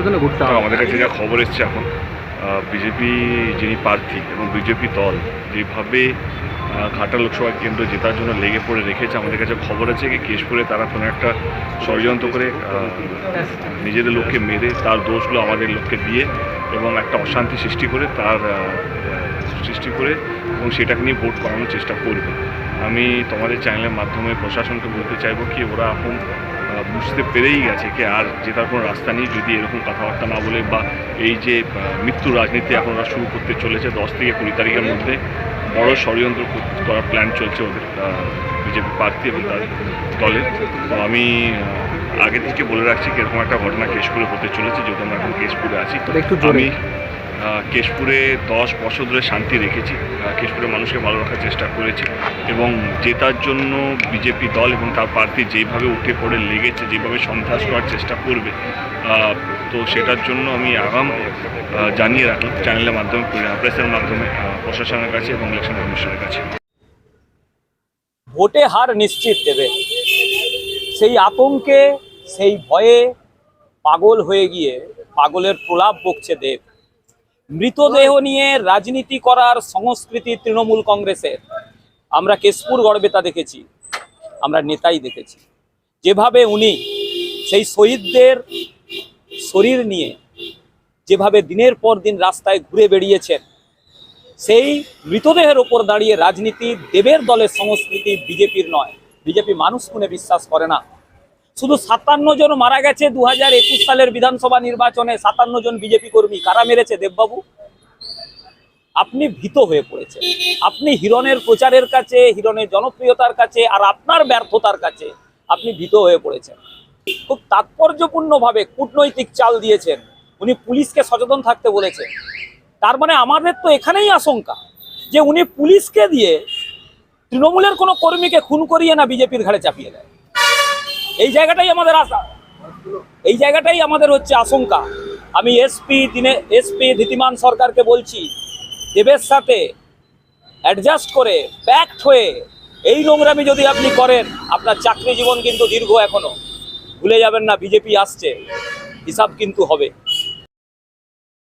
জন্য ঘুরতে হবে। আমাদের কাছে যা খবর এসছে এখন বিজেপি যিনি প্রার্থী এবং বিজেপি দল যেভাবে ঘাটা লোকসভা কেন্দ্র জেতার জন্য লেগে পড়ে রেখেছে, আমাদের কাছে খবর আছে কি কেশপুরে তারা কোনো একটা ষড়যন্ত্র করে নিজেদের লোককে মেরে তার দোষগুলো আমাদের লোককে দিয়ে এবং একটা অশান্তি সৃষ্টি করে এবং সেটাকে নিয়ে ভোট করানোর চেষ্টা করবে। আমি তোমাদের চ্যানেলের মাধ্যমে প্রশাসনকে বলতে চাইবো কি ওরা এখন বুঝতে পেরেই গেছে কি আর জেতার কোনো রাস্তা নেই যদি এরকম কথাবার্তা না বলে বা এই যে মৃত্যু রাজনীতি এখন ওরা শুরু করতে চলেছে 10 থেকে 20 তারিখের মধ্যে বড় ষড়যন্ত্র করার প্ল্যান চলছে ওদের বিজেপি প্রার্থী এবং তার দলের। তো আমি আগে থেকে বলে রাখছি কি এরকম একটা ঘটনা কেশপুরে হতে চলেছে, যদি আমরা এখন কেশপুরে আছি। আমি কেশপুরে 10 বছর ধরে শান্তি রেখেছি, কেশপুরের মানুষকে ভালো রাখার চেষ্টা করেছি এবং জেতার জন্য বিজেপি দল এবং তার প্রার্থী যেইভাবে উঠে পড়ে লেগেছে, যেভাবে সন্ত্রাস করার চেষ্টা করবে, তো সেটার জন্য আমি আগাম জানিয়ে রাখলাম চ্যানেলের মাধ্যমে, প্রেসের মাধ্যমে প্রশাসনের কাছে এবং ইলেকশন কমিশনের কাছে। ভোটে হার নিশ্চিত দেবে, সেই আতঙ্কে সেই ভয়ে পাগল হয়ে গিয়ে পাগলের প্রলাপ বকছে দেব। মৃতদেহ নিয়ে রাজনীতি করার সংস্কৃতি তৃণমূল কংগ্রেসের আমরা কেশপুর গড়বেতা দেখেছি, আমরা নেতাই দেখেছি। যেভাবে উনি সেই শহীদদের শরীর নিয়ে যেভাবে দিনের পর দিন রাস্তায় ঘুরে বেরিয়েছেন, সেই মৃতদেহের ওপর দাঁড়িয়ে রাজনীতি দেবের দলের সংস্কৃতি, বিজেপির নয়। বিজেপি মানুষ খুনে বিশ্বাস করে না। শুধু 57 জন মারা গেছে 2021 সালের বিধানসভা নির্বাচনে, 57 জন বিজেপি কর্মী। কারা মেরেছে দেববাবু? আপনি ভীত হয়ে পড়েছেন। আপনি হিরণের প্রচারের কাছে, হিরণের জনপ্রিয়তার কাছে আর আপনার ব্যর্থতার কাছে আপনি ভীত হয়ে পড়েছেন। খুব তাৎপর্যপূর্ণভাবে কূটনৈতিক চাল দিয়েছেন। উনি পুলিশকে সচেতন থাকতে বলেছেন। তার মানে আমাদের তো এখানেই আশঙ্কা যে উনি পুলিশকে দিয়ে তৃণমূলের কোনো কর্মীকে খুন করিয়ে না বিজেপির ঘাড়ে চাপিয়ে দেয়। এই জায়গাটাই আমাদের আশা, এই জায়গাটাই আমাদের হচ্ছে আশঙ্কা। আমি এসপি ধীতিমান সরকারকে বলছি, দেবের সাথে অ্যাডজাস্ট করে প্যাক্ট হয়ে এই নোংরামি যদি আপনি করেন, আপনার চাকরি জীবন কিন্তু দীর্ঘ এখনো। ভুলে যাবেন না, বিজেপি আসছে, হিসাব কিন্তু হবে।